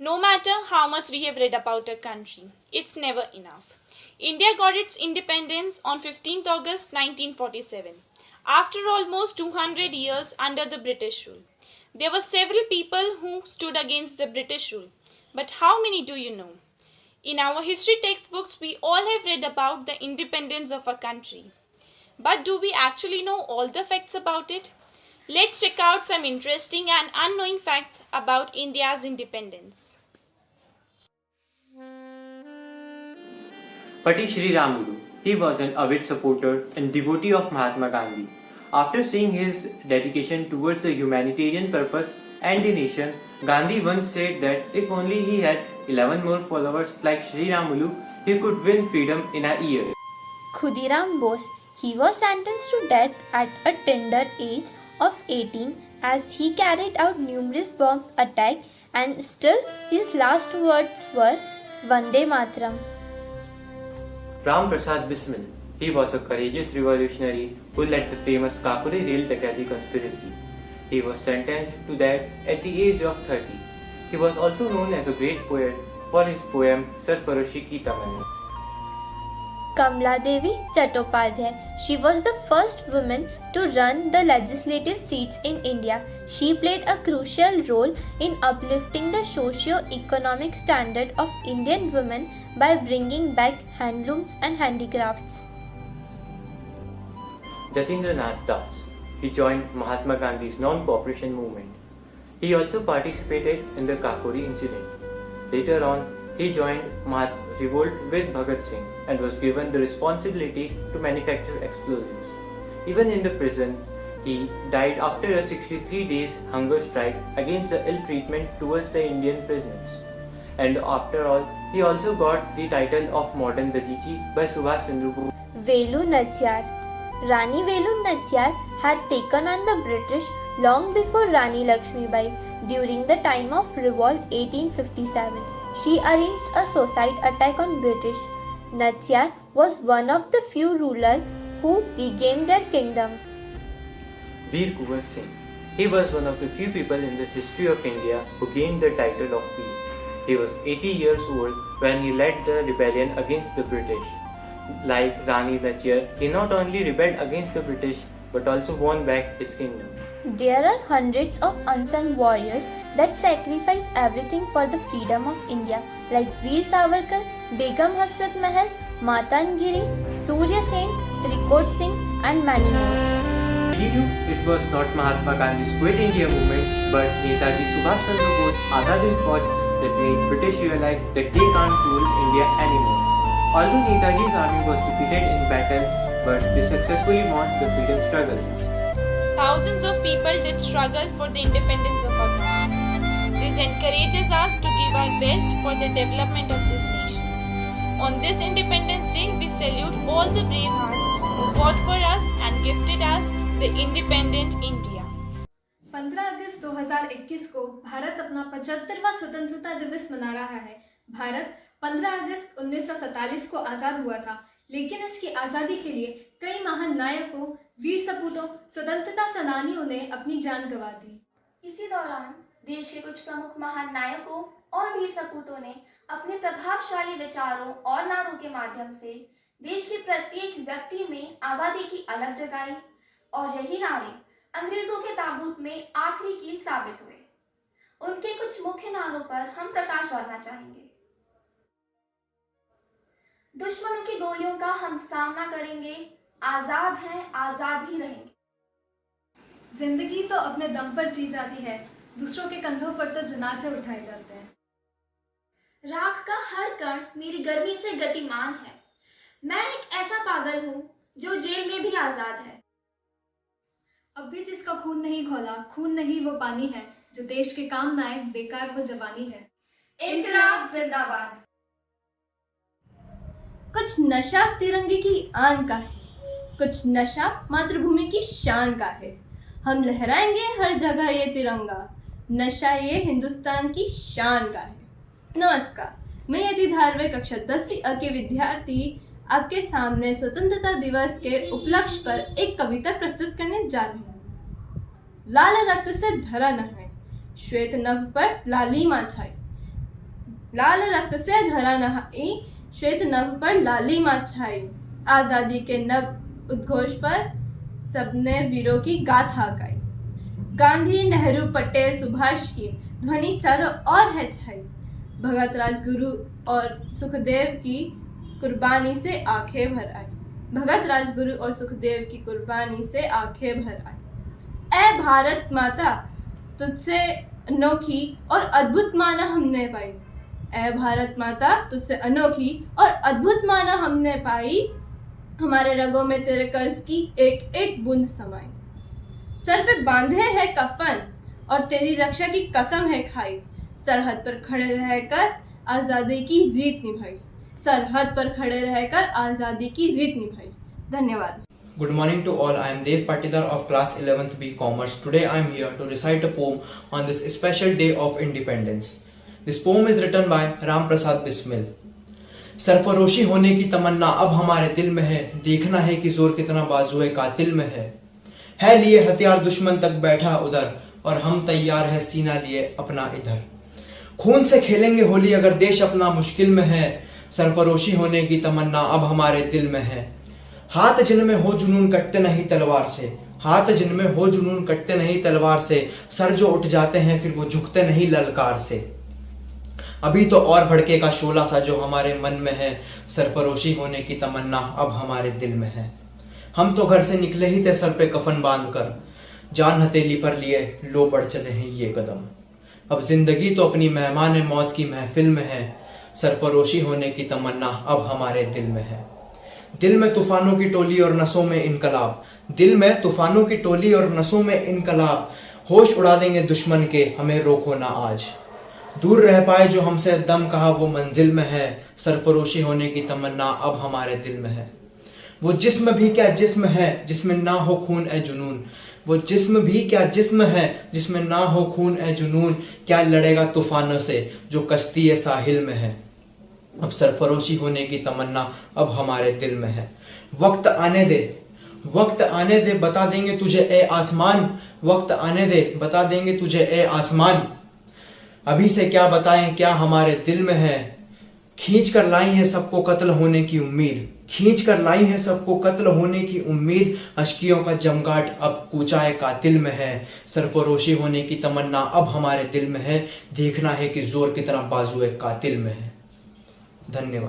No matter how much we have read about a country, it's never enough. India got its independence on 15th August 1947, after almost 200 years under the British rule. There were several people who stood against the British rule, but how many do you know? In our history textbooks, we all have read about the independence of a country. But do we actually know all the facts about it? Let's check out some interesting and unknowing facts about India's independence. Pati Shri Ramulu. He was an avid supporter and devotee of Mahatma Gandhi. After seeing his dedication towards a humanitarian purpose and the nation, Gandhi once said that if only he had 11 more followers like Shri Ramulu, he could win freedom in a year. Khudiram Bose, he was sentenced to death at a tender age of 18 as he carried out numerous bomb attacks, and still his last words were Vande Mataram. Ram Prasad Bismil. He was a courageous revolutionary who led the famous Kakure Rail Dakati conspiracy. He was sentenced to death at the age of 30. He was also known as a great poet for his poem Sarfaroshi Ki Tamanna. Kamla Devi Chattopadhyay. She was the first woman to run the legislative seats in India. She played a crucial role in uplifting the socio-economic standard of Indian women by bringing back handlooms and handicrafts. Jatindranath Das. He joined Mahatma Gandhi's non-cooperation movement. He also participated in the Kakori incident. Later on, he joined revolt with Bhagat Singh and was given the responsibility to manufacture explosives. Even in the prison, he died after a 63 days hunger strike against the ill treatment towards the Indian prisoners. And after all, he also got the title of Modern Dadichi by Subhash Chandra Bose. Velu Nachyar. Rani Velu Nachyar had taken on the British long before Rani Lakshmibai during the time of revolt 1857. She arranged a suicide attack on British. Nachyar was one of the few rulers who regained their kingdom. Veer Kunwar Singh. He was one of the few people in the history of India who gained the title of Veer. He was 80 years old when he led the rebellion against the British. Like Rani Nachyar, he not only rebelled against the British but also won back his kingdom. There are hundreds of unsung warriors that sacrifice everything for the freedom of India, like Veer Savarkar, Begum Hasrat Mahal, Matangiri, Surya Sen, Trikot Singh, and many more. He knew it was not Mahatma Gandhi's Quit India movement but Netaji Subhash Chandra Bose Azad Hind Fauj that made British realize that they can't rule India anymore. Although Netaji's army was defeated in battle, but they successfully won the freedom struggle. Thousands of people did struggle for the independence of our country. This encourages us to give our best for the development of this nation. On this Independence Day, we salute all the brave hearts who fought for us and gifted us the independent India. 15 अगस्त 2021 को भारत अपना 75वां स्वतंत्रता दिवस मना रहा है। भारत 15 अगस्त 1947 को आज़ाद हुआ था, लेकिन इसकी आज़ादी के लिए कई महान नायकों, वीर सपूतों, स्वतंत्रता सेनानियों ने अपनी जान गंवा दी। इसी दौरान देश के कुछ प्रमुख महान नायकों और वीर सपूतों ने अपने प्रभावशाली विचारों और नारों के माध्यम से देश के प्रत्येक व्यक्ति में आज़ादी की अलग जगाई, और यही नारे अंग्रेजों के ताबूत में आखिरी कील साबित हुए। उनके कुछ मुख्य नारों पर हम प्रकाश डालना चाहेंगे। दुश्मनों की गोलियों का हम सामना करेंगे, आजाद हैं, आजाद ही रहेंगे। जिंदगी तो अपने दम पर जी जाती है, दूसरों के कंधों पर तो जनाजे उठाए जाते हैं। राख का हर कण मेरी गर्मी से गतिमान है। मैं एक ऐसा पागल हूँ जो जेल में भी आजाद है। अब भी जिसका खून नहीं खौला, खून नहीं वो पानी है, जो देश के काम ना आए, बेकार वो जवानी है। इनकलाब जिंदाबाद। कुछ नशा तिरंगे की आन का है, कुछ नशा मातृभूमि की शान का है। हम लहराएंगे हर जगह ये तिरंगा, नशा ये हिंदुस्तान की शान का है। नमस्कार, मैं यति धारवे कक्षा 10वीं अ के विद्यार्थी आपके सामने स्वतंत्रता दिवस के उपलक्ष्य पर एक कविता प्रस्तुत करने जा रही हूँ। लाल रक्त से धरा नभ में, श्वेत नभ पर लालिमा छाई, लाल रक्त से धरा नहाई, श्वेत नभ पर लालिमा छाई। आजादी के नव उद्घोष पर सबने वीरों की गाथा गाई। गांधी, नेहरू, पटेल, सुभाष की ध्वनि चारों ओर है छाई। भगत, राजगुरु और सुखदेव की कुर्बानी से आंखें भर आई। भगत, राजगुरु और सुखदेव की कुर्बानी से आंखें भर आई। ऐ भारत माता, तुझसे अनोखी और अद्भुत माना हमने पाई। ऐ भारत माता, तुझसे अनोखी और अद्भुत माना हमने पाई। हमारे रगों में तेरे कर्ज की एक एक बूंद समाई। सर पे बांधे है कफन और तेरी रक्षा की कसम है खाई। सरहद पर खड़े रहकर आज़ादी की रीत निभाई। सरहद पर खड़े रहकर आज़ादी की रीत निभाई। धन्यवाद। Good morning to all. I am Dev Patidar of class 11th B Commerce. Today I am here to recite a poem on this special day of independence. This poem is written by Ram Prasad Bismil. सरफरोशी होने की तमन्ना अब हमारे दिल में है, देखना है कि जोर कितना बाजुए कातिल में है लिए हथियार दुश्मन तक बैठा उधर, और हम तैयार है सीना लिए अपना इधर। खून से खेलेंगे होली अगर देश अपना मुश्किल में है, सरफरोशी होने की तमन्ना अब हमारे दिल में है। हाथ जिनमें हो जुनून कटते नहीं तलवार से, हाथ जिनमें हो जुनून कटते नहीं तलवार से, सर जो उठ जाते हैं फिर वो झुकते नहीं ललकार से। अभी तो और भड़केगा शोला सा जो हमारे मन में है, सरफरोशी होने की तमन्ना अब हमारे दिल में है। हम तो घर से निकले ही थे सर पे कफन बांधकर, जान हथेली पर लिए लो बढ़ चले हैं ये कदम। अब जिंदगी तो अपनी मेहमान मौत की महफिल में है, सरफरोशी होने की तमन्ना अब हमारे दिल में है। दिल में तूफानों की टोली और नसों में इनकलाब, दिल में तूफानों की टोली और नसों में इनकलाब, होश उड़ा देंगे दुश्मन के हमें रोको ना आज। दूर रह पाए जो हमसे दम कहा वो मंजिल में है, सरफरोशी होने की तमन्ना अब हमारे दिल में है। वो जिस्म भी क्या जिस्म है जिसमें ना हो खून ए जुनून, वो जिस्म भी क्या जिस्म है जिसमें ना हो खून ए जुनून, क्या लड़ेगा तूफानों से जो कश्ती ए साहिल में है। अब सरफरोशी होने की तमन्ना अब हमारे दिल में है। वक्त आने दे, वक्त आने दे, बता देंगे तुझे ए आसमान, वक्त आने दे, बता देंगे तुझे ए आसमान। अभी से क्या बताएं क्या हमारे दिल में है, खींच कर लाई है सबको कत्ल होने की उम्मीद, खींच कर लाई है सबको कत्ल होने की उम्मीद। अश्कियों का जमघाट अब कूचाए कातिल में है, सरफरोशी होने की तमन्ना अब हमारे दिल में है, देखना है कि जोर कितना बाजुए कातिल में है। धन्यवाद।